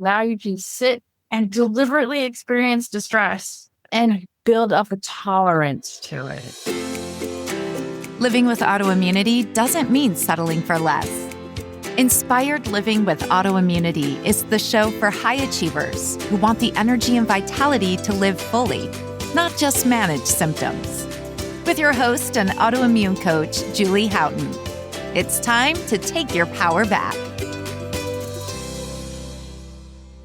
Now you can sit and deliberately experience distress and build up a tolerance to it. Living with autoimmunity doesn't mean settling for less. Inspired Living with Autoimmunity is the show for high achievers who want the energy and vitality to live fully, not just manage symptoms. With your host and autoimmune coach, Julie Houghton. It's time to take your power back.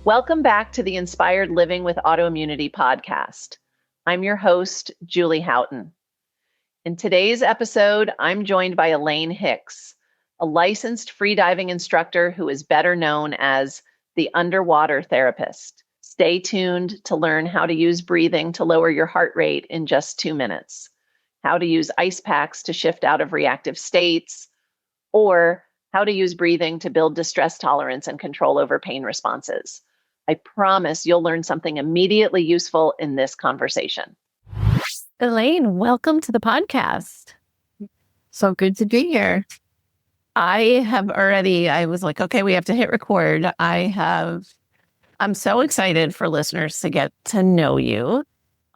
Welcome back to the Inspired Living with Autoimmunity podcast. I'm your host, Julie Houghton. In today's episode, I'm joined by Elaine Hicks, a licensed freediving instructor who is better known as the underwater therapist. Stay tuned to learn how to use breathing to lower your heart rate in just 2 minutes, how to use ice packs to shift out of reactive states, or how to use breathing to build distress tolerance and control over pain responses. I promise you'll learn something immediately useful in this conversation. Elaine, welcome to the podcast. So good to be here. I was like, okay, we have to hit record. I'm so excited for listeners to get to know you.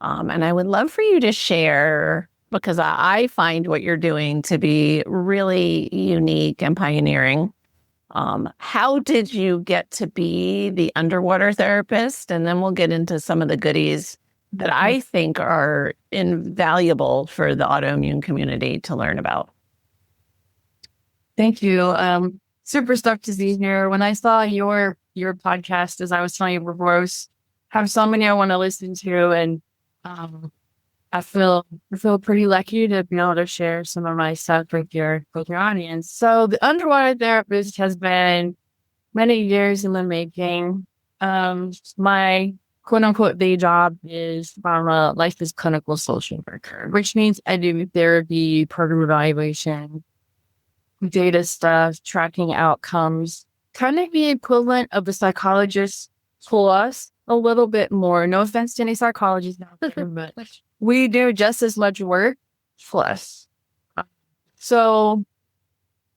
And I would love for you to share, because I find what you're doing to be really unique and pioneering. How did you get to be the underwater therapist? And then we'll get into some of the goodies that I think are invaluable for the autoimmune community to learn about. Thank you. Super stoked to be here. When I saw your podcast, as I was telling you before, I have so many I want to listen to, and I feel pretty lucky to be able to share some of my stuff with your audience. So the underwater therapist has been many years in the making. My quote unquote day job is I'm a licensed clinical social worker, which means I do therapy, program evaluation, data stuff, tracking outcomes, kind of the equivalent of a psychologist plus a little bit more. No offense to any psychologists out there, but we do just as much work plus. So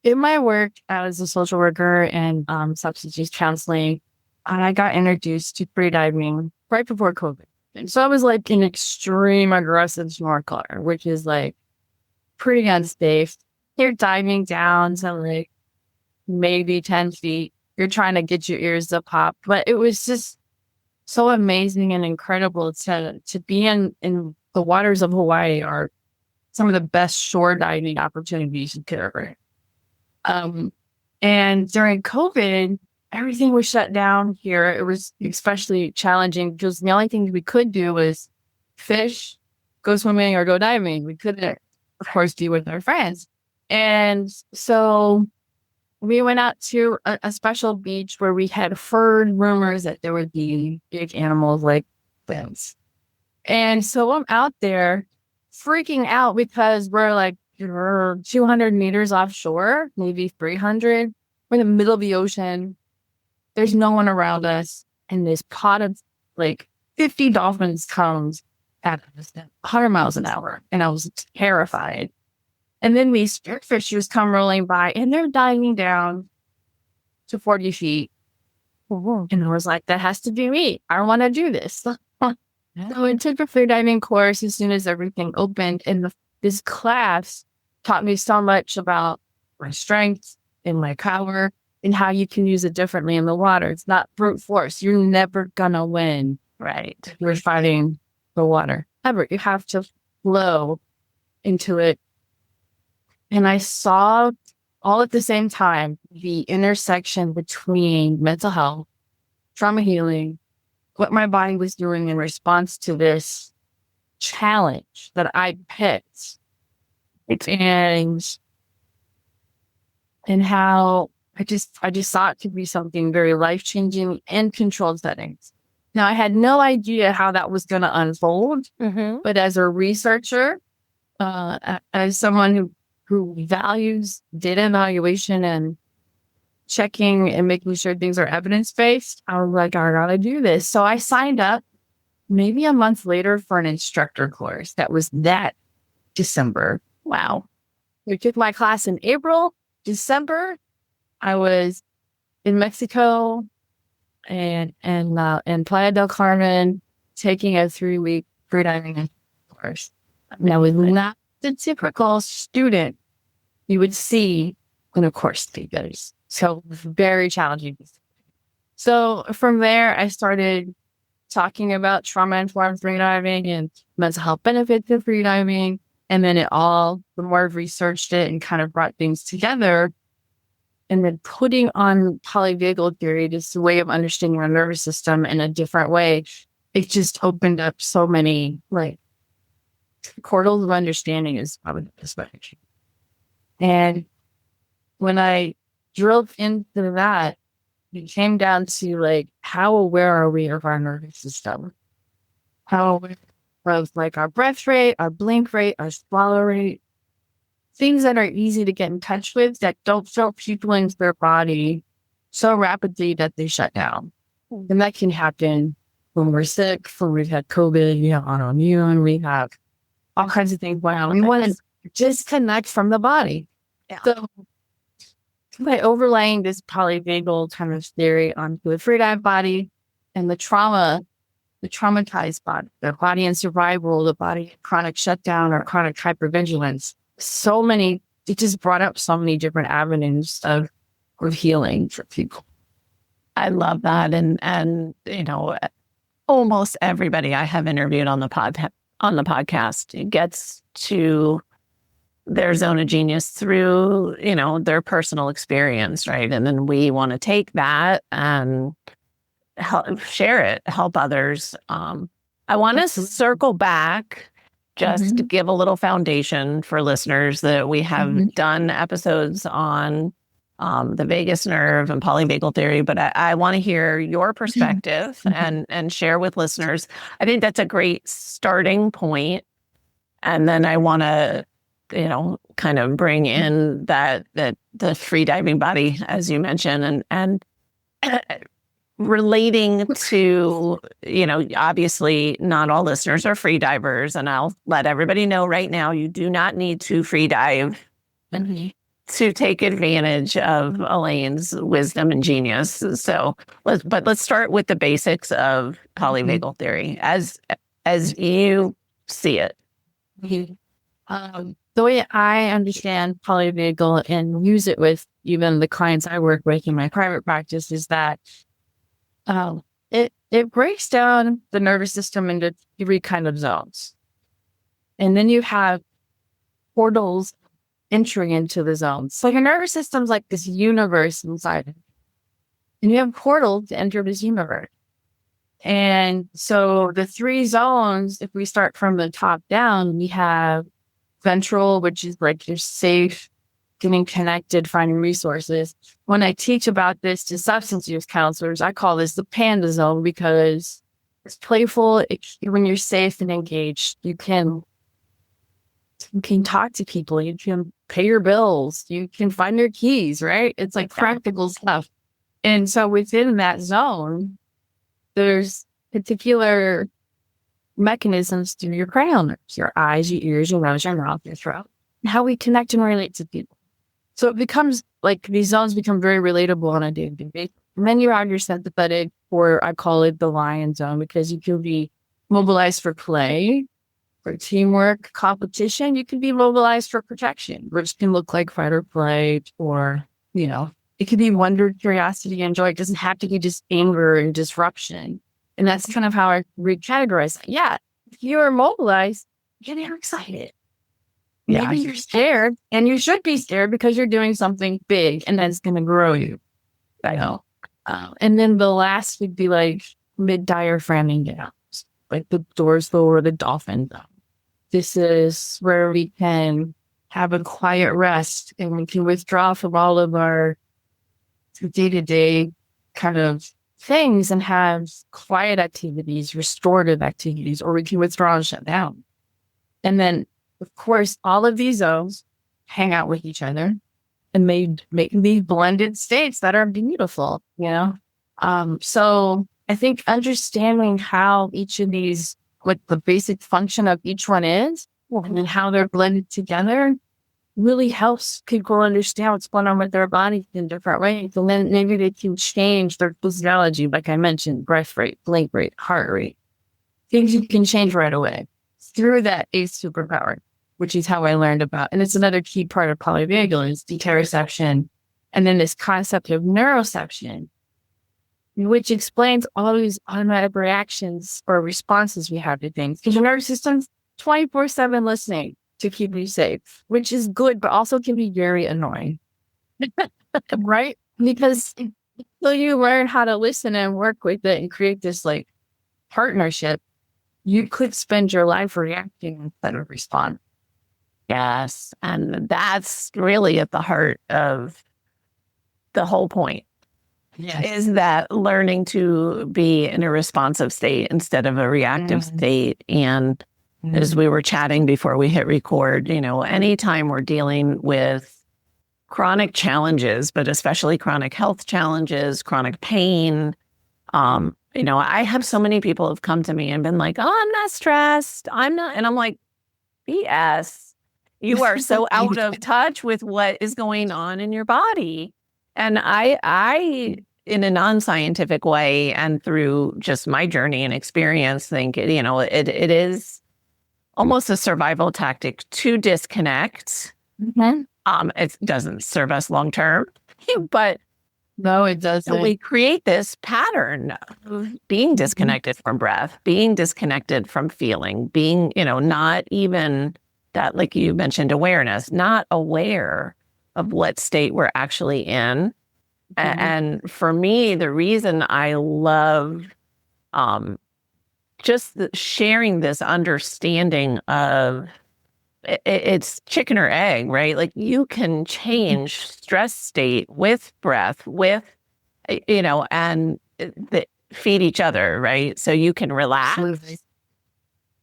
in my work as a social worker and substance use counseling, I got introduced to freediving right before COVID. And so I was like an extreme aggressive snorkeler, which is like pretty unsafe. You're diving down to like maybe 10 feet. You're trying to get your ears to pop. But it was just so amazing and incredible to be in the waters of Hawaii are some of the best shore diving opportunities you could ever. And during COVID, everything was shut down here. It was especially challenging because the only thing we could do was fish, go swimming, or go diving. We couldn't, of course, be with our friends. And so we went out to a special beach where we had heard rumors that there would be big animals like whales. And so I'm out there freaking out because we're like 200 meters offshore, maybe 300. We're in the middle of the ocean. There's no one around us. And this pod of like 50 dolphins comes at us at 100 miles an hour. And I was terrified. And then these spearfishers come rolling by and they're diving down to 40 feet. And I was like, that has to be me. I want to do this. So I took a freediving course as soon as everything opened. And this class taught me so much about my strengths and my power and how you can use it differently in the water. It's not brute force. You're never going to win, right? You're fighting the water. Ever. You have to flow into it. And I saw all at the same time the intersection between mental health, trauma healing, what my body was doing in response to this challenge that I picked, and how I just saw it to be something very life-changing in controlled settings. Now, I had no idea how that was going to unfold, but as a researcher, as someone who values data evaluation and checking and making sure things are evidence-based, I was like, I gotta do this. So I signed up maybe a month later for an instructor course. That was that December. Wow. We took my class in April. December, I was in Mexico and Playa del Carmen, taking a 3-week freediving course. Now, was not the typical student you would see in a course because so very challenging. So from there, I started talking about trauma-informed freediving and mental health benefits of freediving. And then the more I've researched it and kind of brought things together, and then putting on polyvagal theory, this way of understanding our nervous system in a different way, it just opened up so many portals of understanding is probably the best way. And when I drilled into that, it came down to how aware are we of our nervous system? How aware of our breath rate, our blink rate, our swallow rate, things that are easy to get in touch with that don't fill people into their body so rapidly that they shut down. And that can happen when we're sick, when we've had COVID, we have autoimmune, we have all kinds of things. Wow, we want to disconnect from the body. Yeah. So by overlaying this polyvagal kind of theory onto a freedive body and the traumatized body, the body in survival, the body in chronic shutdown or chronic hypervigilance, it just brought up so many different avenues of healing for people. I love that. And almost everybody I have interviewed on the podcast gets to their zone of genius through, their personal experience, right? And then we want to take that and share it, help others. I want to circle back just to give a little foundation for listeners that we have done episodes on the vagus nerve and polyvagal theory, but I want to hear your perspective and share with listeners. I think that's a great starting point. And then I want to kind of bring in that the free diving body, as you mentioned, and relating to, obviously not all listeners are free divers, and I'll let everybody know right now, you do not need to free dive to take advantage of Elaine's wisdom and genius. So let's start with the basics of polyvagal theory as you see it. The way I understand polyvagal and use it with even the clients I work with in my private practice is that it breaks down the nervous system into 3 kind of zones. And then you have portals entering into the zones. So your nervous system's like this universe inside it. And you have portals to enter this universe. And so the 3 zones, if we start from the top down, we have ventral, which is you're safe, getting connected, finding resources. When I teach about this to substance use counselors, I call this the panda zone because it's playful. When you're safe and engaged, you can talk to people, you can pay your bills, you can find your keys, right? It's practical stuff. And so within that zone, there's particular mechanisms through your cranial nerves, your eyes, your ears, your nose, your mouth, your throat, and how we connect and relate to people. So it becomes these zones become very relatable on a day-to-day basis. And then you have your sympathetic, or I call it the lion zone, because you can be mobilized for play, for teamwork, competition. You can be mobilized for protection, which can look like fight or flight, or, it could be wonder, curiosity, and joy. It doesn't have to be just anger and disruption. And that's kind of how I recategorize it. Yeah, if you're mobilized, you're excited. Yeah. Maybe you're scared, and you should be scared because you're doing something big and that's going to grow you. And then the last would be mid-diaphragm downs, the dorsal or the dolphin zone. This is where we can have a quiet rest and we can withdraw from all of our day-to-day kind of things and have quiet activities, restorative activities, or we can withdraw and shut down. And then, of course, all of these zones hang out with each other and make these blended states that are beautiful, So I think understanding how each of what the basic function of each one is, and then how they're blended together really helps people understand what's going on with their body in different ways. And then maybe they can change their physiology, like I mentioned, breath rate, blink rate, heart rate, things you can change right away through that eighth superpower, which is how I learned about. And it's another key part of polyvagal is deteroception. And then this concept of neuroception, which explains all these automatic reactions or responses we have to things. Because your nervous system's 24/7 listening to keep you safe, which is good, but also can be very annoying. Right? Because until you learn how to listen and work with it and create this like partnership, you could spend your life reacting instead of responding. Yes. And that's really at the heart of the whole point. Yes. Is that learning to be in a responsive state instead of a reactive state. And as we were chatting before we hit record, anytime we're dealing with chronic challenges, but especially chronic health challenges, chronic pain, I have so many people have come to me and been like, oh, I'm not stressed. I'm not. And I'm like, BS. You are so out of touch with what is going on in your body. And I, in a non-scientific way and through just my journey and experience, think, it is almost a survival tactic to disconnect. It doesn't serve us long-term, but no, it doesn't. We create this pattern of being disconnected from breath, being disconnected from feeling, being, not even that, like you mentioned, awareness, not aware of what state we're actually in. And for me, the reason I love just sharing this understanding of it's chicken or egg, right? Like you can change stress state with breath, with, and feed each other, right? So you can relax. Absolutely.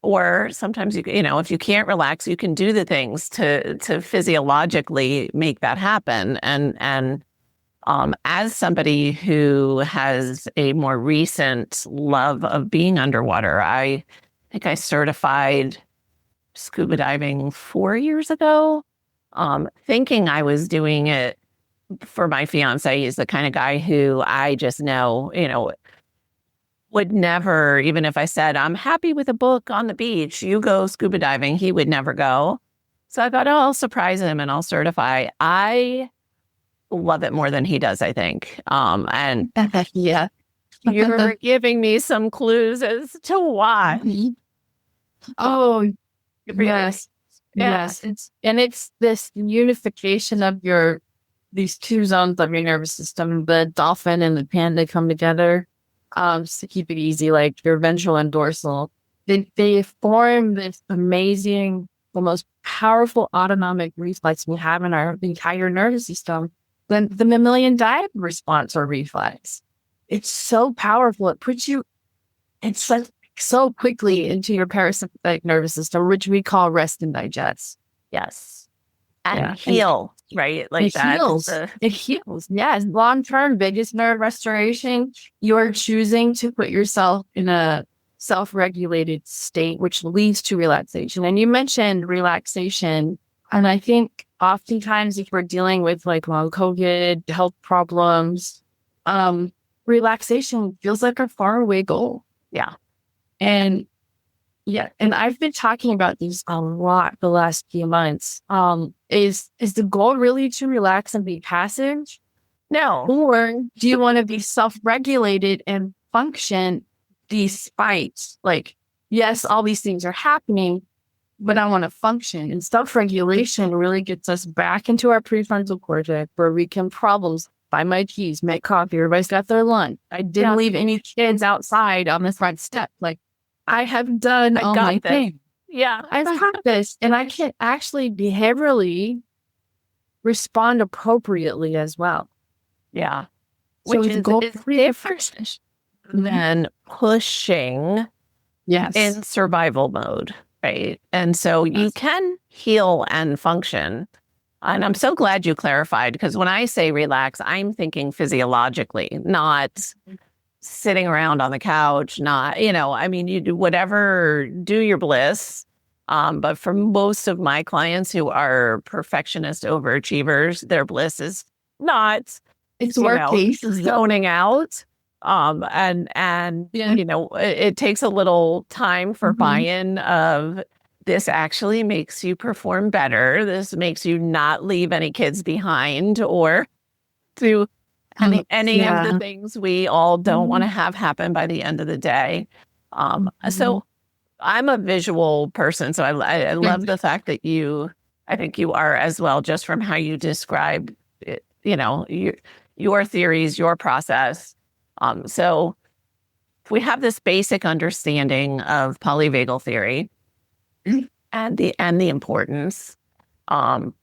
Or sometimes if you can't relax, you can do the things to physiologically make that happen. And as somebody who has a more recent love of being underwater, I think I certified scuba diving 4 years ago, thinking I was doing it for my fiance. He's the kind of guy who I just know, would never, even if I said, I'm happy with a book on the beach, you go scuba diving, he would never go. So I thought, oh, I'll surprise him and I'll certify. I love it more than he does, I think. And yeah, you're giving me some clues as to why. Oh, yes. Yeah. Yes. It's this unification of these two zones of your nervous system, the dolphin and the panda come together. Just to keep it easy, like your ventral and dorsal, they form this amazing, the most powerful autonomic reflex we have in our entire nervous system. Then the mammalian dive response or reflex. It's so powerful. It puts you, it's like so quickly into your parasympathetic nervous system, which we call rest and digest. Yes. And heal, right? Like that. It heals. Yes. Long-term vagus nerve restoration. You're choosing to put yourself in a self-regulated state, which leads to relaxation. And you mentioned relaxation. And I think oftentimes if we're dealing with like long COVID, health problems, relaxation feels like a faraway goal. Yeah. And I've been talking about these a lot the last few months. Is the goal really to relax and be passive? No. Or do you want to be self-regulated and function despite, like, yes, all these things are happening, but I want to function. And self-regulation really gets us back into our prefrontal cortex where we can buy my keys, make coffee, everybody's got their lunch. I didn't leave any kids outside on the front step. Like, I have done all my thing. Yeah. I've got this. And I can actually behaviorally respond appropriately as well. Yeah. So Which is different than pushing in survival mode, right? And so you can heal and function. And I'm so glad you clarified, because when I say relax, I'm thinking physiologically, not sitting around on the couch, not, you do whatever, do your bliss. But for most of my clients who are perfectionist overachievers, their bliss is not, It's you know, working. zoning out. And Yeah. you know, it takes a little time for Mhm. buy-in of this actually makes you perform better. This makes you not leave any kids behind or do any of the Yeah. things we all don't want to Mhm. have happen by the end of the day. Mhm. So I'm a visual person, so I love the fact that I think you are as well, just from how you describe it, you know, your theories, your process. So if we have this basic understanding of polyvagal theory and the importance. Um,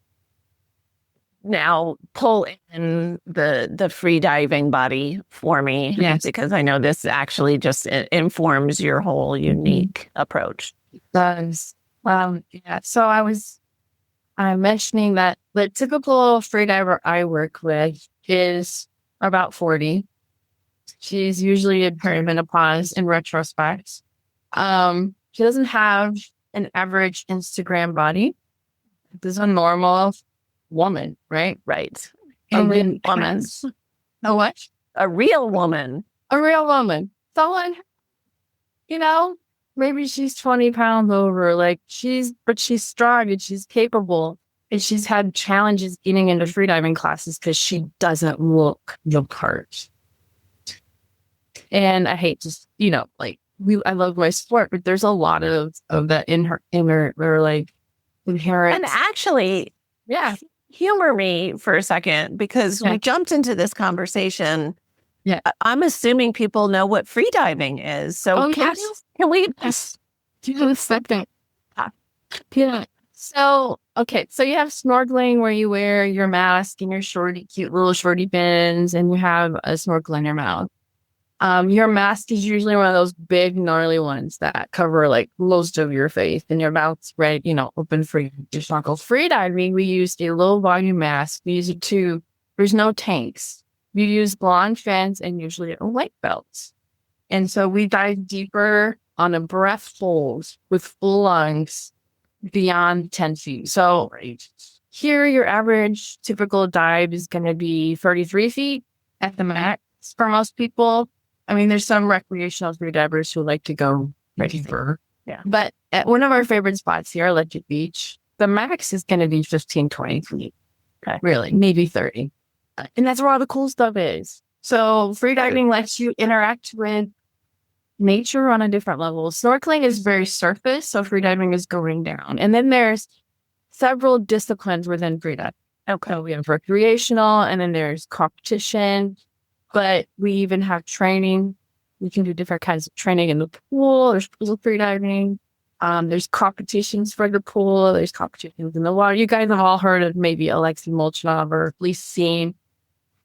Now pull in the free diving body for me, Yes. because I know this actually just informs your whole unique approach. Does. Yeah. So I'm mentioning that the typical freediver I work with is about 40. She's usually in perimenopause in retrospect. She doesn't have an average Instagram body. This is a normal woman, right? Right. A And real then woman. a what? A real woman. A real woman. Someone, you know, maybe she's 20 pounds over. But she's strong and she's capable. And she's had challenges getting into freediving classes because she doesn't look the part. And I hate just, I love my sport, but there's a lot of that in her, or like inherent. And actually, Yeah. humor me for a second, because Yeah. we jumped into this conversation. Yeah. I'm assuming people know what freediving is. So can we Yes. Do you have a second? Yeah. So, okay. So you have snorkeling where you wear your mask and your cute little shorty bins, and you have a snorkel in your mouth. Your mask is usually one of those big, gnarly ones that cover like most of your face, and your mouth's open for your snorkel. Freediving, we use a low volume mask. We use a tube. There's no tanks. We use blonde fins and usually a white belt. And so we dive deeper on a breath hold with full lungs beyond 10 feet. So here, your average typical dive is going to be 33 feet at the max for most people. I mean, there's some recreational freedivers who like to go deeper. Yeah. But at one of our favorite spots here, Electric Beach, the max is going to be 15, 20 feet. Okay. Really, maybe 30. And that's where all the cool stuff is. So freediving lets you interact with nature on a different level. Snorkeling is very surface, so freediving is going down. And then there's several disciplines within freediving. Okay. So we have recreational, and then there's competition, but we even have training. We can do different kinds of training in the pool. There's pool freediving. There's competitions for the pool. There's competitions in the water. You guys have all heard of maybe Alexei Molchanov, or at least seen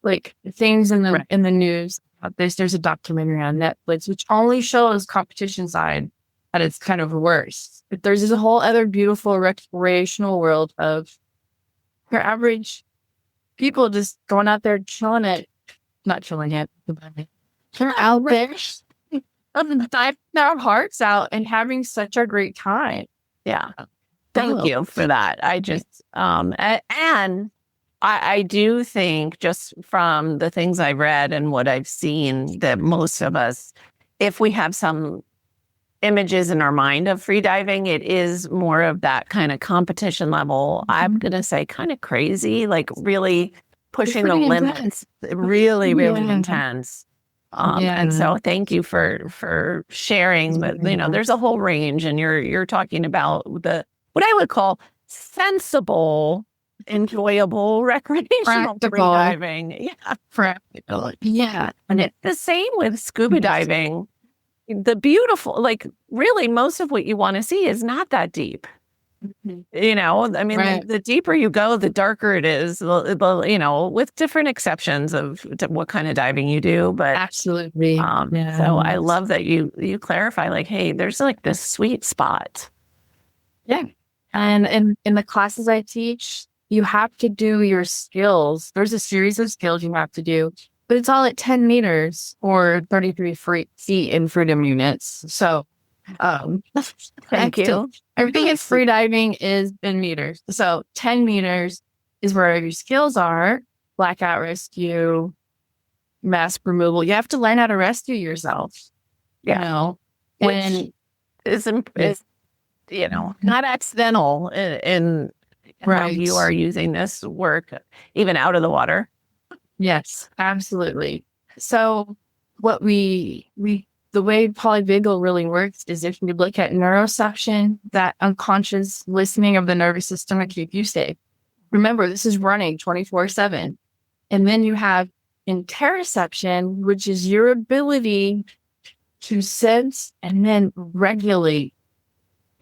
like things in the news about this. There's a documentary on Netflix which only shows competition side at its kind of worst. But there's this whole other beautiful recreational world of your average people just going out there not chilling yet. They're out there diving their hearts out and having such a great time. Yeah. Thank you for that. I just, and I do think, just from the things I've read and what I've seen, that most of us, if we have some images in our mind of freediving, it is more of that kind of competition level. I'm going to say kind of crazy, like really pushing the limits, really, really intense. And so thank you for sharing that, there's a whole range, and you're talking about what I would call sensible, enjoyable, recreational freediving. Yeah. Practical. Yeah. And it's the same with scuba diving. The beautiful, like, really, most of what you want to see is not that deep. I mean, the deeper you go, the darker it is, with different exceptions of what kind of diving you do. But absolutely. So I love that you clarify, like, hey, there's like this sweet spot. Yeah. And in the classes I teach, you have to do your skills. There's a series of skills you have to do, but it's all at 10 meters or 33 feet in freedom units. So Thank Actually, you. everything in free diving is in meters. So 10 meters is where your skills are. Blackout rescue, mask removal. You have to learn how to rescue yourself, you Yeah. know, Which and is not accidental in how right. you are using this work, even out of the water. Yes, absolutely. So what the way polyvagal really works is if you look at neuroception, that unconscious listening of the nervous system to keep you safe. Remember, this is running 24/7. And then you have interoception, which is your ability to sense and then regulate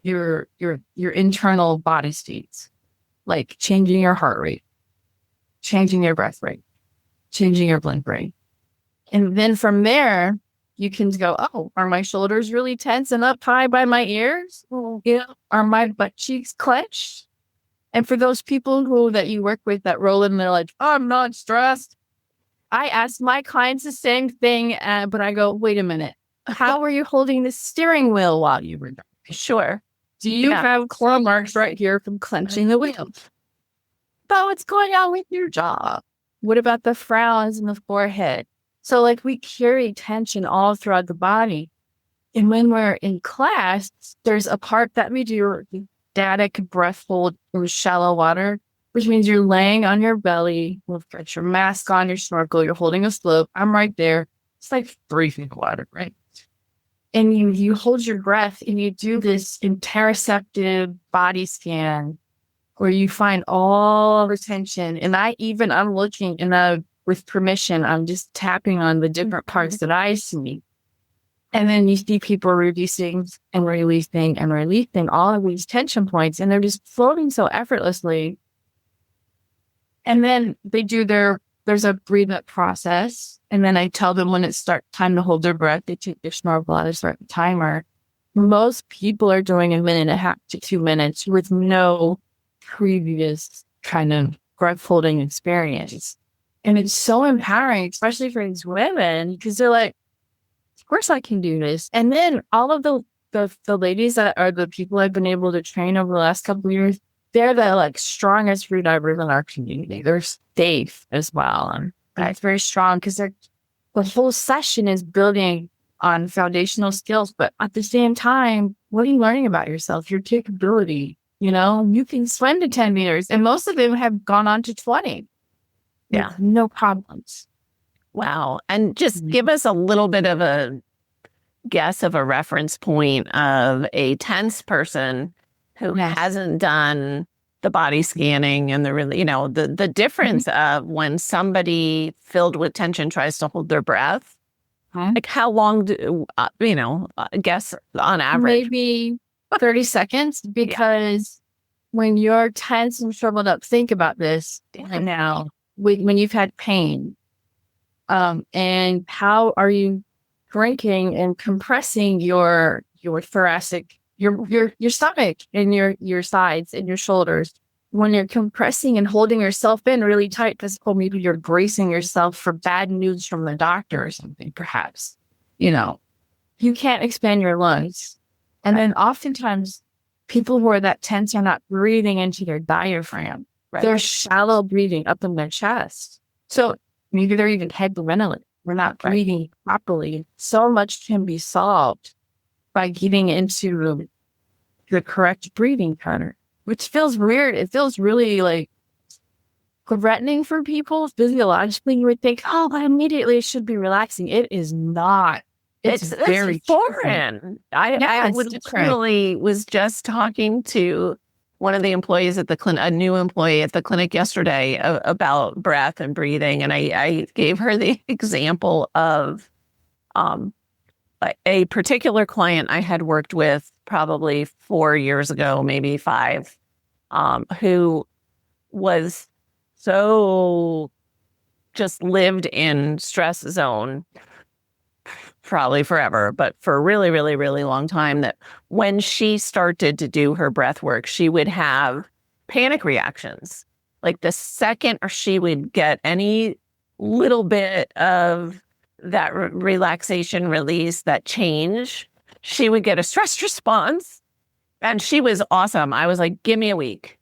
your internal body states, like changing your heart rate, changing your breath rate, changing your blink rate. And then from there, you can go, oh, are my shoulders really tense and up high by my ears? Are my butt cheeks clenched? And for those people that you work with that roll in, they're like, oh, I'm not stressed. I ask my clients the same thing, but I go, wait a minute. How are you holding the steering wheel while you were driving? Sure. Do you have claw marks right here from clenching the wheel? But what's going on with your jaw? What about the frowns in the forehead? So like we carry tension all throughout the body. And when we're in class, there's a part that we do static breath hold or shallow water, which means you're laying on your belly, you've got your mask on, your snorkel, you're holding a slope. I'm right there. It's like 3 feet of water, right? And you hold your breath and you do this interoceptive body scan where you find all the tension. And I'm looking and with permission, I'm just tapping on the different parts that I see. And then you see people releasing and releasing and releasing all of these tension points, and they're just floating so effortlessly. And then there's a breathe up process. And then I tell them when it's time to hold their breath, they take their snorkel out, they start the timer. Most people are doing 1.5 to 2 minutes with no previous kind of breath holding experience. And it's so empowering, especially for these women, because they're like, of course I can do this. And then all of the ladies that are the people I've been able to train over the last couple of years, they're the like strongest free divers in our community. They're safe as well. And it's very strong because the whole session is building on foundational skills. But at the same time, what are you learning about yourself, your capability? You can swim to 10 meters, and most of them have gone on to 20. Yeah. No problems. Wow. And just give us a little bit of a guess of a reference point of a tense person who hasn't done the body scanning and the difference of when somebody filled with tension tries to hold their breath. Like how long do, guess on average? Maybe 30 seconds, because when you're tense and shriveled up, think about this right now. When you've had pain, and how are you drinking and compressing your thoracic, your stomach and your sides and your shoulders? When you're compressing and holding yourself in really tight, because maybe you're bracing yourself for bad news from the doctor or something, perhaps, you can't expand your lungs. And then oftentimes people who are that tense are not breathing into their diaphragm. Right. They're shallow breathing up in their chest. So maybe they're even hyperventilating. We're not breathing properly. So much can be solved by getting into the correct breathing pattern, which feels weird. It feels really like threatening for people physiologically. You would think, oh, I immediately should be relaxing. It is not. It's very foreign. I literally was just talking to one of the employees at the clinic, a new employee at the clinic yesterday, about breath and breathing. And I gave her the example of a particular client I had worked with probably 4 years ago, maybe 5, who was so just lived in stress zone probably forever, but for a really, really, really long time, that when she started to do her breath work, she would have panic reactions. Like the second or she would get any little bit of that relaxation release, that change, she would get a stress response. And she was awesome. I was like, give me a week.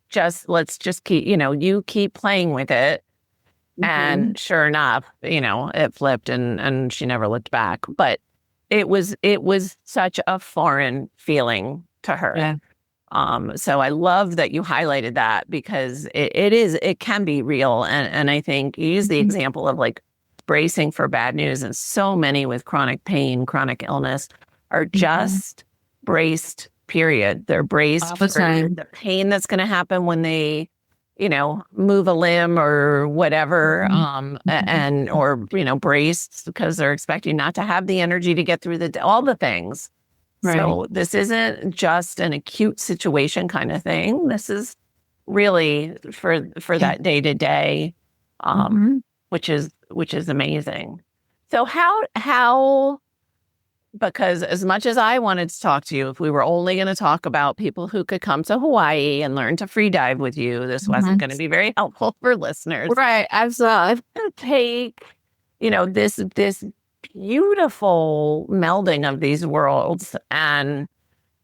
Let's just keep, you keep playing with it. And sure enough, it flipped and she never looked back. But it was such a foreign feeling to her. Yeah. So I love that you highlighted that, because it can be real. And I think you use the example of like bracing for bad news. And so many with chronic pain, chronic illness are just braced, period. They're braced for the pain that's going to happen when they, move a limb or whatever, or braced because they're expecting not to have the energy to get through all the things. Right. So this isn't just an acute situation kind of thing. This is really for that day to day, which is amazing. So how because as much as I wanted to talk to you, if we were only going to talk about people who could come to Hawaii and learn to free dive with you, this wasn't going to be very helpful for listeners. Right. Absolutely. I'm going to take, this beautiful melding of these worlds and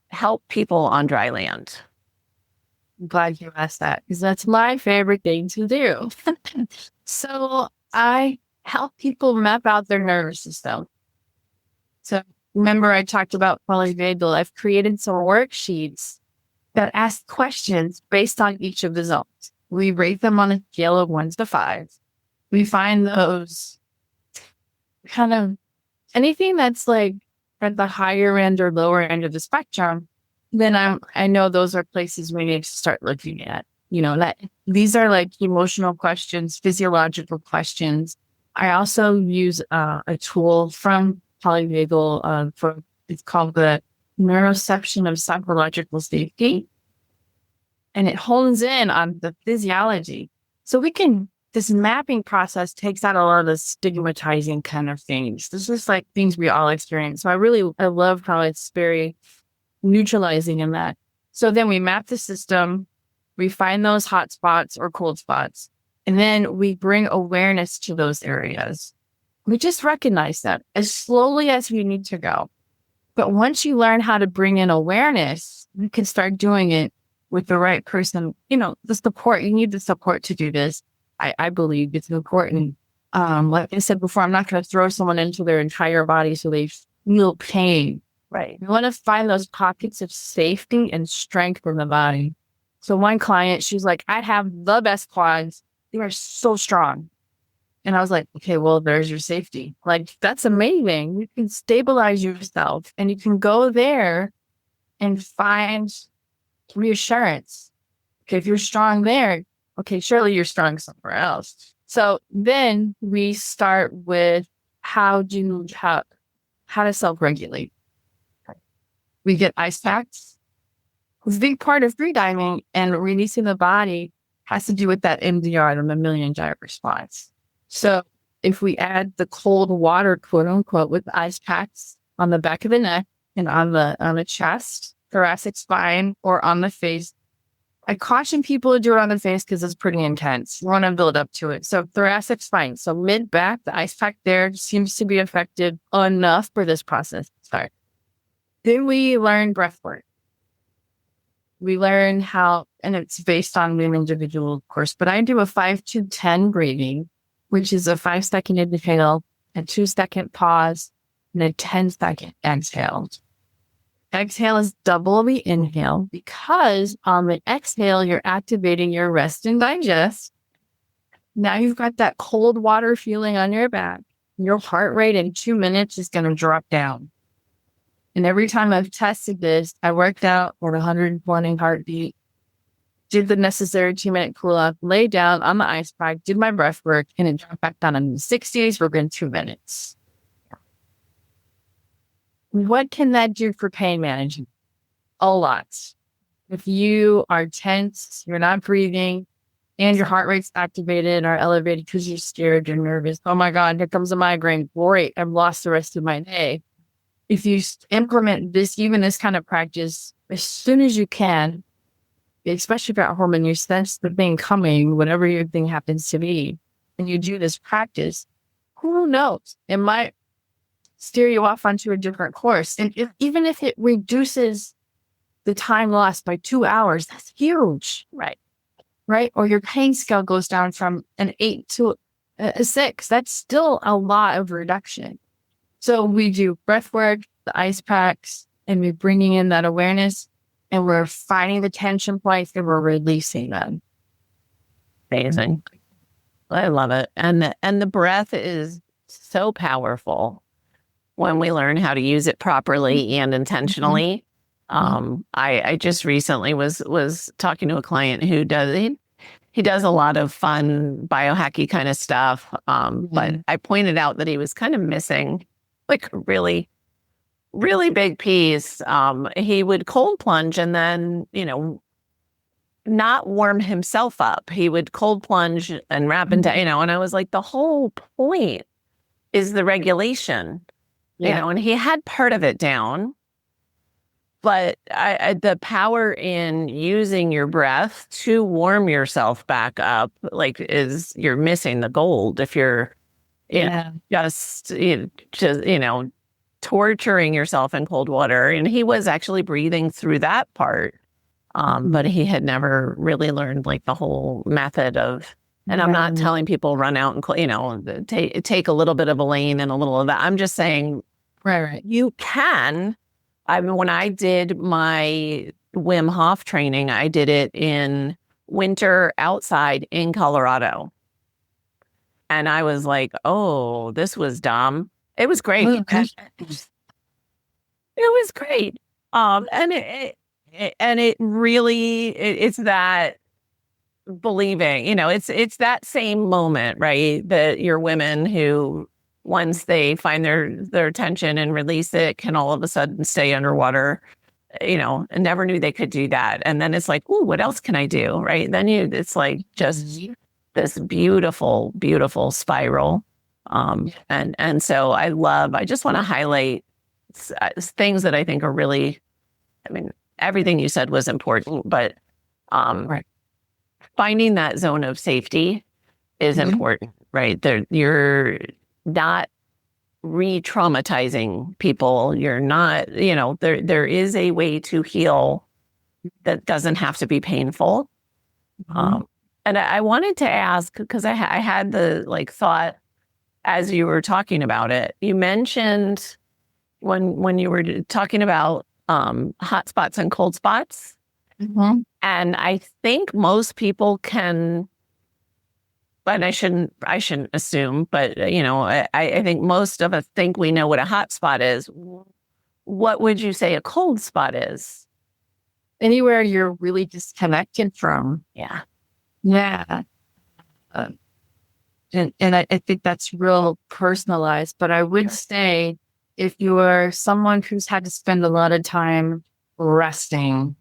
help people on dry land. I'm glad you asked that, because that's my favorite thing to do. So I help people map out their nervous system. So remember I talked about polyvagal. I've created some worksheets that ask questions based on each of the zones. We rate them on a scale of 1 to 5. We find those kind of anything that's like at the higher end or lower end of the spectrum, then I know those are places we need to start looking at. That these are like emotional questions, physiological questions. I also use a tool from polyvagal it's called the neuroception of psychological safety, and it hones in on the physiology. So this mapping process takes out a lot of the stigmatizing kind of things. This is like things we all experience. So I love how it's very neutralizing in that. So then we map the system, we find those hot spots or cold spots, and then we bring awareness to those areas. We just recognize that as slowly as we need to go. But once you learn how to bring in awareness, you can start doing it with the right person. The support, you need the support to do this. I believe it's important. Like I said before, I'm not going to throw someone into their entire body so they feel pain. Right. You want to find those pockets of safety and strength from the body. So one client, she's like, I have the best quads. They are so strong. And I was like, okay, well, there's your safety. Like, that's amazing. You can stabilize yourself and you can go there and find reassurance. Okay, if you're strong there, okay, surely you're strong somewhere else. So then we start with how to self-regulate. We get ice packs. A big part of free diving and releasing the body has to do with that MDR, the mammalian diet response. So if we add the cold water, quote unquote, with ice packs on the back of the neck and on the chest, thoracic spine, or on the face, I caution people to do it on the face because it's pretty intense. You want to build up to it. So thoracic spine, so mid back, the ice pack there seems to be effective enough for this process to start. Then we learn breath work. We learn how, and it's based on the individual, of course, but I do a 5 to 10 breathing, which is a 5-second inhale, a 2-second pause, and a 10-second exhale. Exhale is double the inhale because on the exhale, you're activating your rest and digest. Now you've got that cold water feeling on your back. Your heart rate in 2 minutes is going to drop down. And every time I've tested this, I worked out for 120 heartbeat, did the necessary 2-minute cool off, lay down on the ice pack, did my breath work, and it dropped back down in the 60s within 2 minutes. What can that do for pain management? A lot. If you are tense, you're not breathing, and your heart rate's activated or elevated because you're scared, you're nervous. Oh my God, here comes a migraine. Great, I've lost the rest of my day. If you implement this kind of practice as soon as you can, especially if you're at home and you sense the thing coming, whatever your thing happens to be, and you do this practice, who knows? It might steer you off onto a different course. And even if it reduces the time lost by 2 hours, that's huge. Right. Right. Or your pain scale goes down from an 8 to a 6. That's still a lot of reduction. So we do breath work, the ice packs, and we're bringing in that awareness, and we're finding the tension points and we're releasing them. Amazing. I love it. And the breath is so powerful when we learn how to use it properly and intentionally. I just recently was talking to a client who he does a lot of fun biohacky kind of stuff. But I pointed out that he was kind of missing like a really, really big piece. He would cold plunge and then, not warm himself up. He would cold plunge and wrap into, and I was like, the whole point is the regulation, and he had part of it down. But the power in using your breath to warm yourself back up, like, you're missing the gold if you're just torturing yourself in cold water. And he was actually breathing through that part. But he had never really learned like the whole method of, and I'm not telling people run out and, take a little bit of Elaine and a little of that. I'm just saying, right. You can. I mean, when I did my Wim Hof training, I did it in winter outside in Colorado. And I was like, oh, this was dumb. It was great. It was great. And it really, it's that believing, it's that same moment, right? That your women who, once they find their tension and release it, can all of a sudden stay underwater, and never knew they could do that. And then it's like, ooh, what else can I do? Right. Then it's like just this beautiful, beautiful spiral. And so I just want to highlight things that I think are really, everything you said was important, but finding that zone of safety is important, right? You're not re-traumatizing people. You're not, there is a way to heal that doesn't have to be painful. And I wanted to ask, because I had the thought as you were talking about it. You mentioned when you were talking about hot spots and cold spots. And I think most people can, but I shouldn't assume, but I think most of us think we know what a hot spot is. What would you say a cold spot is? Anywhere you're really disconnected from. Yeah. And I think that's real personalized, but I would say if you are someone who's had to spend a lot of time resting,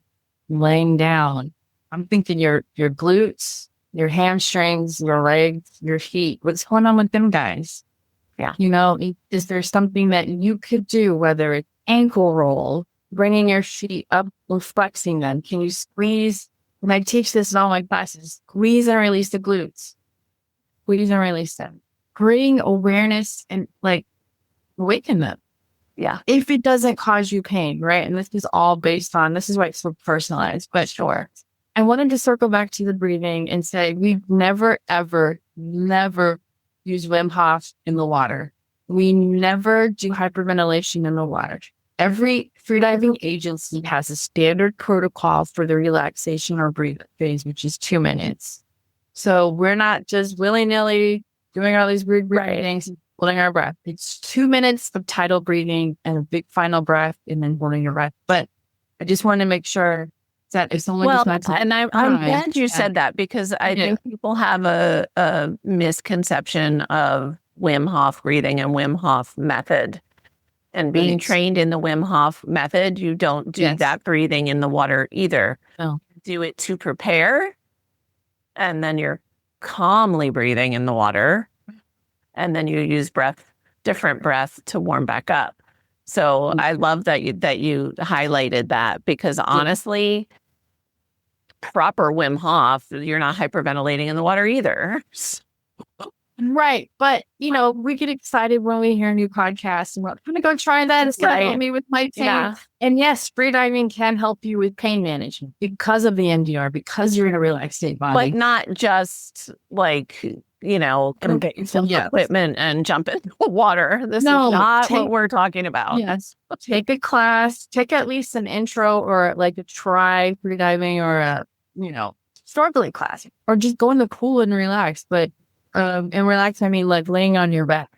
laying down, I'm thinking your glutes, your hamstrings, your legs, your feet. What's going on with them guys? Yeah. Is there something that you could do, whether it's ankle roll, bringing your feet up or flexing them? Can you squeeze? When I teach this in all my classes, squeeze and release the glutes. Squeeze and release them. Bring awareness and awaken them. Yeah. If it doesn't cause you pain, right? And this is all based on, this is why it's so personalized, but sure. I wanted to circle back to the breathing and say, we've never, ever, never used Wim Hof in the water. We never do hyperventilation in the water. Every freediving agency has a standard protocol for the relaxation or breathing phase, which is 2 minutes. So we're not just willy-nilly doing all these weird breathings, holding our breath. It's 2 minutes of tidal breathing and a big final breath and then holding your breath. But I just want to make sure that if someone and I'm glad you said that, because I think people have a misconception of Wim Hof breathing and Wim Hof method. And being trained in the Wim Hof method, you don't do that breathing in the water either. No. Do it to prepare, and then you're calmly breathing in the water, and then you use different breath to warm back up. So I love that you highlighted that, because honestly, proper Wim Hof, you're not hyperventilating in the water either. Right. But, we get excited when we hear a new podcast and we're going to go try that. It's going to help me with my pain. Yeah. And yes, freediving can help you with pain management because of the NDR, because you're in a relaxed state body. But not just like, Okay. equipment and jump in the water. This is not what we're talking about. Yes. Take a class, take at least an intro or like a try freediving or a, snorkeling class, or just go in the pool and relax. But, and relax, I mean, like laying on your back.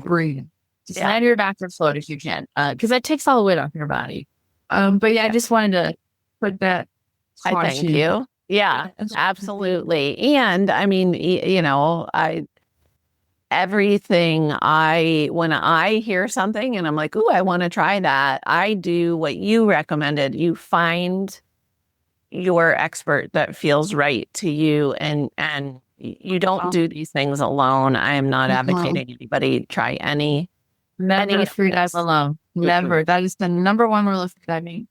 Breathe. Just lay on your back and float if you can. Because that takes all the weight off your body. But I just wanted to put that. I thank you. Yeah, absolutely. And I mean, when I hear something and I'm like, ooh, I want to try that, I do what you recommended. You find your expert that feels right to you, and you don't do these things alone. I am not advocating anybody try any freedive alone. Never. That is the number one rule of freediving.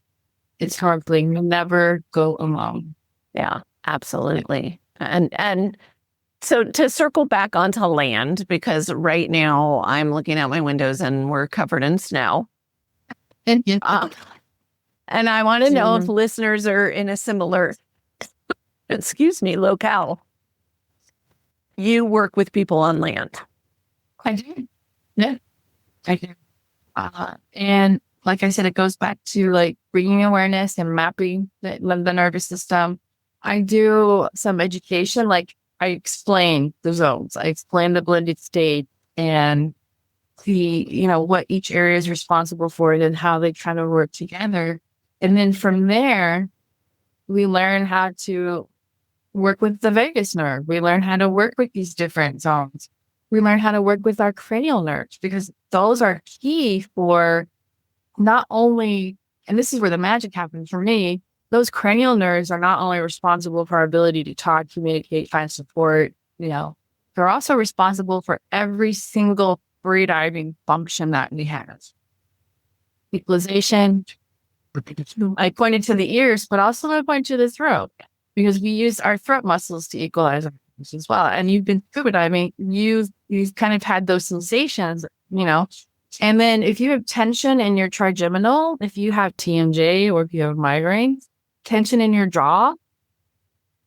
It's harmful. Never go alone. Yeah, absolutely. And so to circle back onto land, because right now I'm looking out my windows and we're covered in snow. And I want to know if listeners are in a similar, locale. You work with people on land. I do. Yeah, I do. And like I said, it goes back to like bringing awareness and mapping the nervous system. I do some education, like I explain the zones. I explain the blended state and what each area is responsible for and how they kind of work together. And then from there, we learn how to work with the vagus nerve. We learn how to work with these different zones. We learn how to work with our cranial nerves, because those are key for not only, and this is where the magic happens for me, those cranial nerves are not only responsible for our ability to talk, communicate, find support, they're also responsible for every single freediving function that we have. Equalization. I pointed to the ears, but also I point to the throat, because we use our throat muscles to equalize our muscles as well. And you've been scuba diving, you've kind of had those sensations, And then if you have tension in your trigeminal, if you have TMJ or if you have migraines, tension in your jaw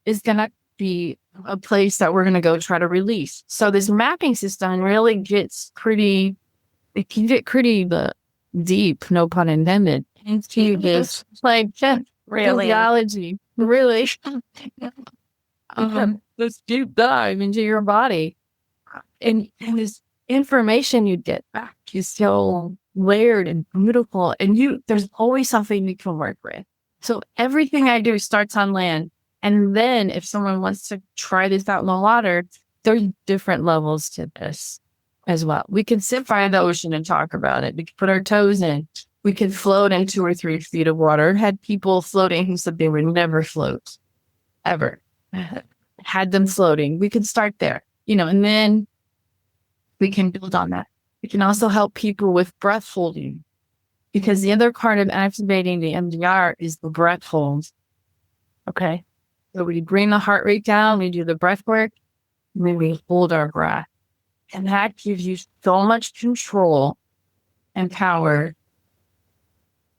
is going to be a place that we're going to go try to release. So this mapping system really gets pretty deep, no pun intended, into this physiology. Really. This deep dive into your body. And this information you get back is so layered and beautiful. And there's always something you can work with. So everything I do starts on land. And then if someone wants to try this out in the water, there's different levels to this as well. We can sit by the ocean and talk about it. We can put our toes in. We can float in 2 or 3 feet of water. Had people floating who said they would never float, ever. Had them floating. We can start there, and then we can build on that. We can also help people with breath holding, because the other part of activating the MDR is the breath hold. Okay. So we bring the heart rate down, we do the breath work, and then we hold our breath. And that gives you so much control and power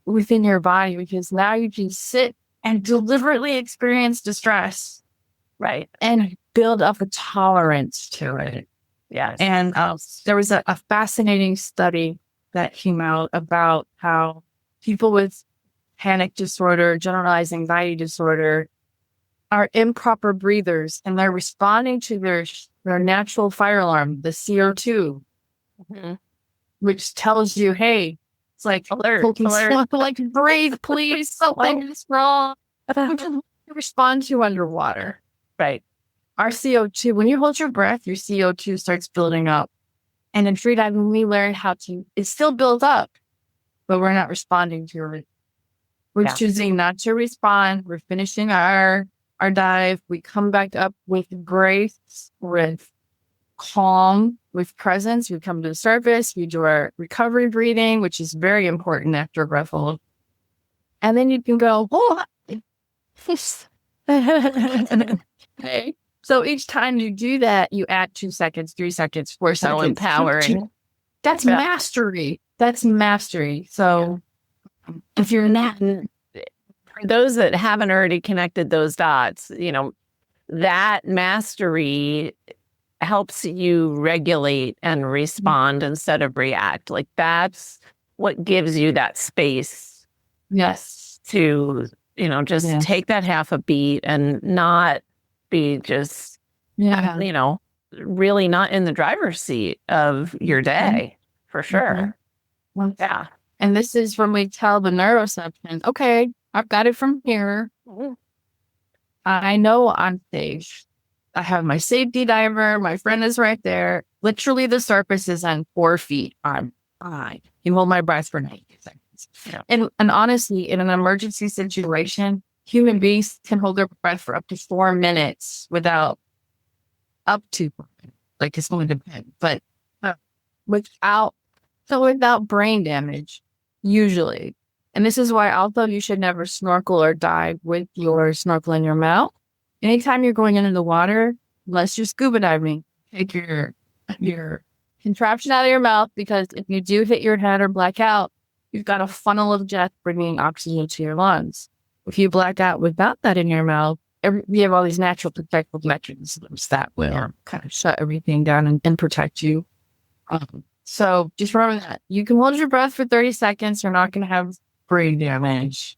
within your body, because now you can sit and deliberately experience distress, right? And build up a tolerance to it. Yes. And there was a fascinating study that came out about how people with panic disorder, generalized anxiety disorder, are improper breathers, and they're responding to their natural fire alarm, the CO2, which tells you, hey, it's like alert, like breathe, please, something is wrong. You respond to underwater, right? Our CO2, when you hold your breath, your CO2 starts building up. And in freediving, we learn how to, it still builds up, but we're not responding to it. We're choosing not to respond. We're finishing our dive. We come back up with grace, with calm, with presence. We come to the surface. We do our recovery breathing, which is very important after a breath hold. And then you can go, oh, hey. So each time you do that, you add 2 seconds, 3 seconds, 4 So seconds. empowering. That's Yeah. mastery. That's mastery. So if you're not, For those that haven't already connected those dots, that mastery helps you regulate and respond instead of react. Like that's what gives you that space yes, to, just Yes. take that half a beat and not be just, yeah, really not in the driver's seat of your day, for sure. Well, Yeah. And this is when we tell the neuroception, okay, I've got it from here. I know I'm safe. I have my safety diver. My friend is right there. Literally, the surface is on 4 feet. I'm fine. You hold my breath for 90 seconds. Yeah. And honestly, in an emergency situation, human beings can hold their breath for up to 4 minutes without like it's going to depend, but without brain damage, usually. And this is why although you should never snorkel or dive with your snorkel in your mouth, anytime you're going into the water, unless you're scuba diving, take your contraption out of your mouth, because if you do hit your head or black out, you've got a funnel of jet bringing oxygen to your lungs. If you black out without that in your mouth, we have all these natural protective mechanisms that will kind of shut everything down and protect you. So just remember that you can hold your breath for 30 seconds. You're not going to have brain damage.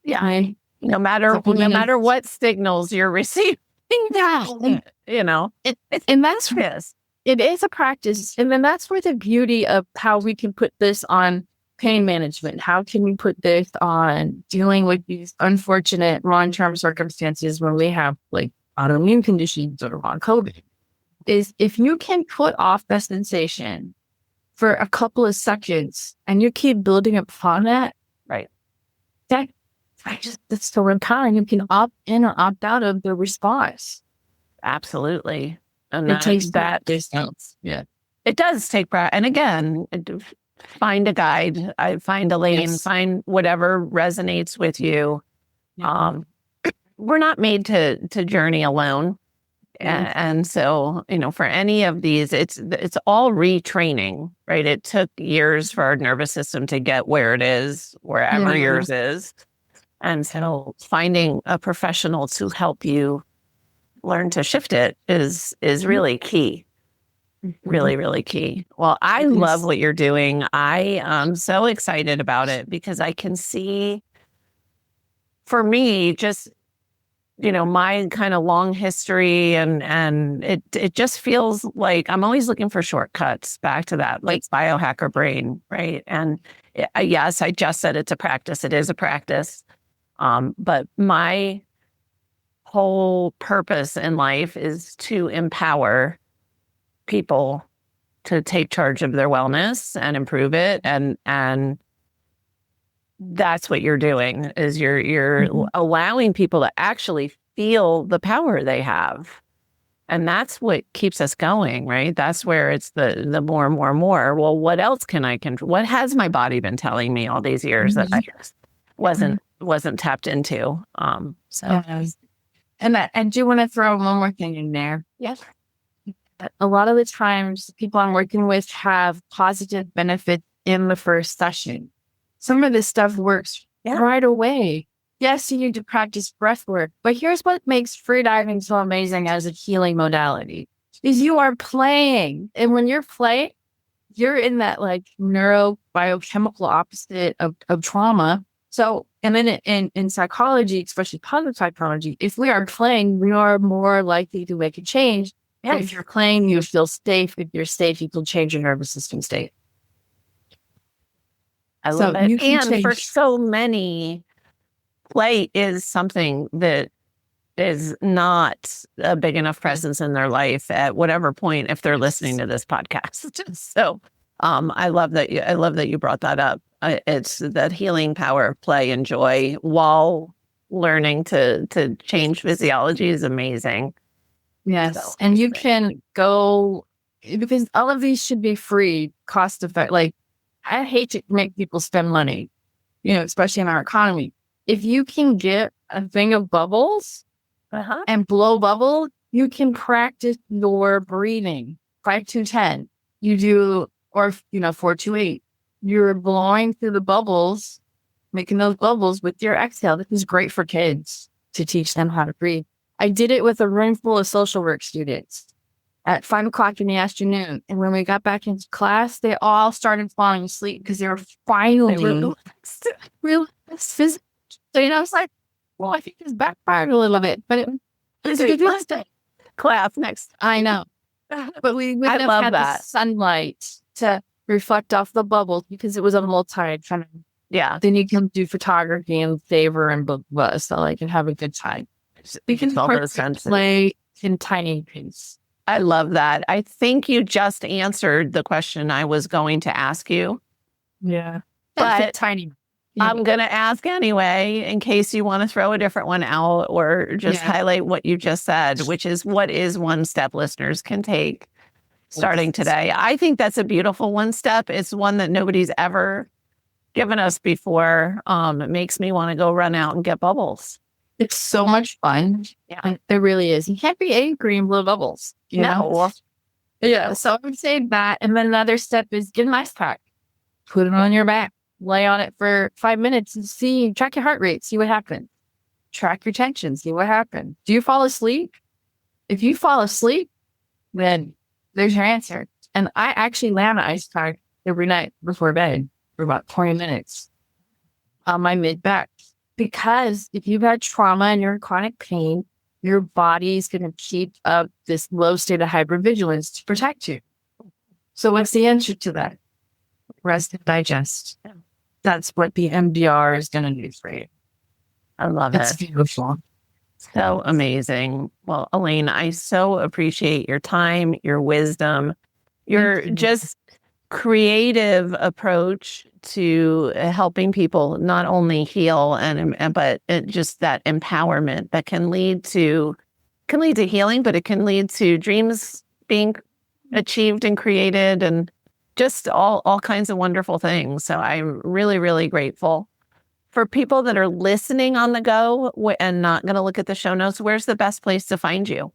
Yeah. No matter what signals you're receiving. And that's Yes. It is a practice. And then that's where the beauty of how we can put this on pain management. How can we put this on dealing with these unfortunate long-term circumstances when we have like autoimmune conditions or on COVID? Is if you can put off the sensation for a couple of seconds and you keep building upon that, right? That's so empowering. You can opt in or opt out of the response. Absolutely. And It takes that distance. Yeah. It does take practice. And again, find a guide. Find Elaine, find whatever resonates with you. Yeah. We're not made to journey alone. And so, for any of these, it's all retraining, right? It took years for our nervous system to get where it is, wherever yours is. And so finding a professional to help you learn to shift it is really key. Really, really key. Well, I love what you're doing. I am so excited about it because I can see, for me, just my kind of long history and it just feels like I'm always looking for shortcuts back to that, like biohacker brain, right? And yes, I just said it's a practice. It is a practice. But my whole purpose in life is to empower people to take charge of their wellness and improve it. And that's what you're doing, is you're allowing people to actually feel the power they have. And that's what keeps us going, right? That's where it's the more and more and more. Well, what else can I control? What has my body been telling me all these years that I just wasn't tapped into? And I do want to throw one more thing in there. Yes. A lot of the times people I'm working with have positive benefits in the first session. Some of this stuff works right away. Yes, you need to practice breath work, but here's what makes freediving so amazing as a healing modality is you are playing. And when you're playing, you're in that like neurobiochemical opposite of trauma. So, and then in psychology, especially positive psychology, if we are playing, we are more likely to make a change. Yes. If you're playing, you feel safe. If you're safe, you can change your nervous system state. I love it. And for so many, play is something that is not a big enough presence in their life at whatever point, if they're listening to this podcast. So I love that you brought that up. It's that healing power of play and joy while learning to change physiology is amazing. Yes. So, and you can go, because all of these should be free, cost effective. Like, I hate to make people spend money, especially in our economy. If you can get a thing of bubbles and blow bubble, you can practice your breathing. 5-10. You do, or 4-8. You're blowing through the bubbles, making those bubbles with your exhale. This is great for kids to teach them how to breathe. I did it with a room full of social work students at 5:00 in the afternoon. And when we got back into class, they all started falling asleep because they were finally relaxed. So, it's like, well, I think this backfired a little bit, but it was a good class next. I know. But we wouldn't have had the sunlight to reflect off the bubbles because it was a multi kind of. Yeah. Then you can do photography and savor and blah, so I can have a good time. We can play in tiny things. I love that. I think you just answered the question I was going to ask you. Yeah. But tiny. I'm going to ask anyway, in case you want to throw a different one out or just highlight what you just said, which is what is one step listeners can take starting today. I think that's a beautiful one step. It's one that nobody's ever given us before. It makes me want to go run out and get bubbles. It's so much fun. Yeah, it really is. You can't be angry and blow bubbles. You know? Yeah. So I would say that. And then another step is get an ice pack. Put it on your back. Lay on it for 5 minutes and track your heart rate. See what happens. Track your tension. See what happens. Do you fall asleep? If you fall asleep, then there's your answer. And I actually lay on an ice pack every night before bed for about 20 minutes on my mid back. Because if you've had trauma and you're in chronic pain, your body is going to keep up this low state of hypervigilance to protect you. So what's the answer to that? Rest and digest. That's what the MDR is going to do for you. I love it. It's beautiful. So amazing. Well, Elaine, I so appreciate your time, your wisdom, your just creative approach to helping people not only heal but just that empowerment that can lead to healing, but it can lead to dreams being achieved and created and just all kinds of wonderful things. So I'm really, really grateful. For people that are listening on the go and not going to look at the show notes, where's the best place to find you?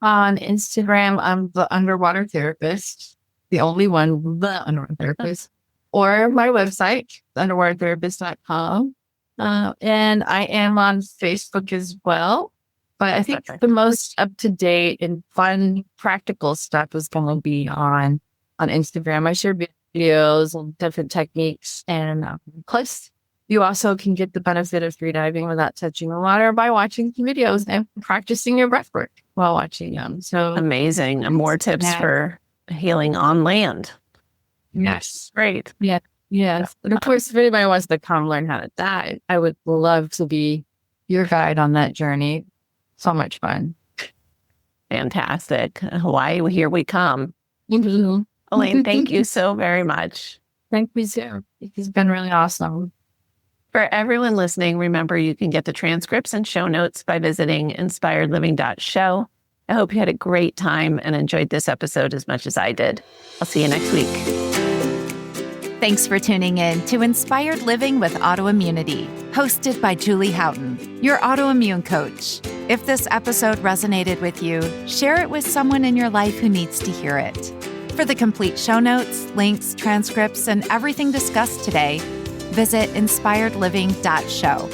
On Instagram, I'm the underwater therapist. The only one, the underwater therapist, or my website, underwatertherapist.com. And I am on Facebook as well. But I think the most up-to-date and fun, practical stuff is going to be on Instagram. I share videos and different techniques. And plus, you also can get the benefit of free diving without touching the water by watching videos and practicing your breath work while watching them. So amazing. And more tips for healing on land. Yes. Great. Yeah. Yes. And of course, if anybody wants to come learn how to dive, I would love to be your guide on that journey. So much fun. Fantastic. Hawaii, here we come. Mm-hmm. Elaine, thank you so very much. Thank you, Sarah. It's been really awesome. For everyone listening, remember you can get the transcripts and show notes by visiting inspiredliving.show. I hope you had a great time and enjoyed this episode as much as I did. I'll see you next week. Thanks for tuning in to Inspired Living with Autoimmunity, hosted by Julie Houghton, your autoimmune coach. If this episode resonated with you, share it with someone in your life who needs to hear it. For the complete show notes, links, transcripts, and everything discussed today, visit inspiredliving.show.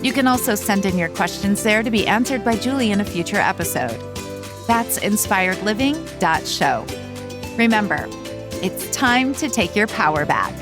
You can also send in your questions there to be answered by Julie in a future episode. That's inspiredliving.show. Remember, it's time to take your power back.